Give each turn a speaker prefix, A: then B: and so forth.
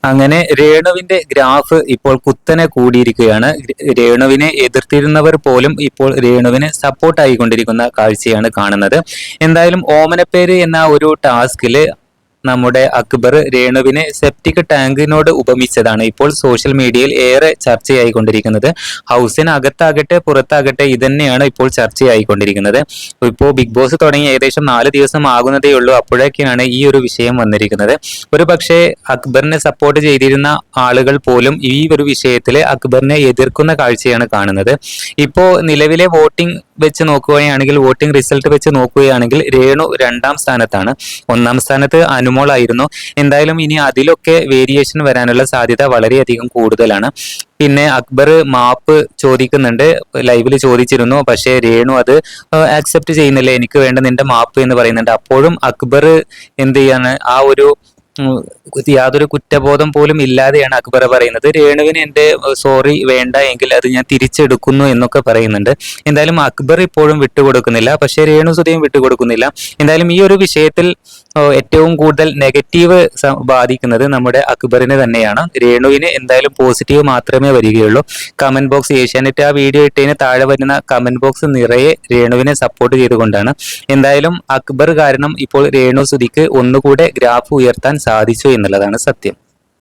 A: അങ്ങനെ രേണുവിന്റെ ഗ്രാഫ് ഇപ്പോൾ കുത്തനെ കൂടിയിരിക്കുകയാണ്. രേണുവിനെ എതിർത്തിരുന്നവർ പോലും ഇപ്പോൾ രേണുവിന് സപ്പോർട്ട് ആയിക്കൊണ്ടിരിക്കുന്ന കാഴ്ചയാണ് കാണുന്നത്. എന്തായാലും ഓമനപ്പേര് എന്ന ഒരു ടാസ്കില് നമ്മുടെ അക്ബർ രേണുവിനെ സെപ്റ്റിക് ടാങ്കിനോട് ഉപമിച്ചതാണ് ഇപ്പോൾ സോഷ്യൽ മീഡിയയിൽ ഏറെ ചർച്ചയായിക്കൊണ്ടിരിക്കുന്നത്. ഹൗസിനകത്താകട്ടെ പുറത്താകട്ടെ ഇതന്നെയാണ് ഇപ്പോൾ ചർച്ചയായിക്കൊണ്ടിരിക്കുന്നത്. ഇപ്പോൾ ബിഗ് ബോസ് തുടങ്ങി ഏകദേശം 4 ദിവസം ആകുന്നതേ ഉള്ളൂ. അപ്പോഴൊക്കെയാണ് ഈ ഒരു വിഷയം വന്നിരിക്കുന്നത്. ഒരു പക്ഷേ അക്ബറിനെ സപ്പോർട്ട് ചെയ്തിരുന്ന ആളുകൾ പോലും ഈ ഒരു വിഷയത്തിൽ അക്ബറിനെ എതിർക്കുന്ന കാഴ്ചയാണ് കാണുന്നത്. ഇപ്പോ നിലവിലെ വോട്ടിംഗ് വെച്ച് നോക്കുകയാണെങ്കിൽ, വോട്ടിംഗ് റിസൾട്ട് വെച്ച് നോക്കുകയാണെങ്കിൽ രേണു 2ാം സ്ഥാനത്താണ്. 1ാം സ്ഥാനത്ത് അനുമോളായിരുന്നു. എന്തായാലും ഇനി അതിലൊക്കെ വേരിയേഷൻ വരാനുള്ള സാധ്യത വളരെയധികം കൂടുതലാണ്. പിന്നെ അക്ബർ മാപ്പ് ചോദിക്കുന്നുണ്ട്, ലൈവിൽ ചോദിച്ചിരുന്നു. പക്ഷേ രേണു അത് ആക്സെപ്റ്റ് ചെയ്യുന്നില്ല, എനിക്ക് വേണ്ട നിന്റെ മാപ്പ് എന്ന് പറയുന്നുണ്ട്. അപ്പോഴും അക്ബർ എന്ത് ചെയ്യാണ്, ആ ഒരു യാതൊരു കുറ്റബോധം പോലും ഇല്ലാതെയാണ് അക്ബർ പറയുന്നത് രേണുവിന് എന്റെ സോറി വേണ്ട എങ്കിൽ അത് ഞാൻ തിരിച്ചെടുക്കുന്നു എന്നൊക്കെ പറയുന്നുണ്ട്. എന്തായാലും അക്ബർ ഇപ്പോഴും വിട്ടുകൊടുക്കുന്നില്ല, പക്ഷേ രേണു സുധിയും വിട്ടുകൊടുക്കുന്നില്ല. എന്തായാലും ഈ ഒരു വിഷയത്തിൽ ഏറ്റവും കൂടുതൽ നെഗറ്റീവ് ബാധിക്കുന്നത് നമ്മുടെ അക്ബറിനെ തന്നെയാണ്. രേണുവിന് എന്തായാലും പോസിറ്റീവ് മാത്രമേ വരികയുള്ളൂ. കമന്റ് ബോക്സ്, ഏഷ്യാനെറ്റ് ആ വീഡിയോ ഇട്ടതിന് താഴെ വരുന്ന കമന്റ് ബോക്സ് നിറയെ രേണുവിനെ സപ്പോർട്ട് ചെയ്തുകൊണ്ടാണ്. എന്തായാലും അക്ബർ കാരണം ഇപ്പോൾ രേണു സുധിക്ക് ഒന്നുകൂടെ ഗ്രാഫ് ഉയർത്താൻ സാധിച്ചു എന്നുള്ളതാണ് സത്യം.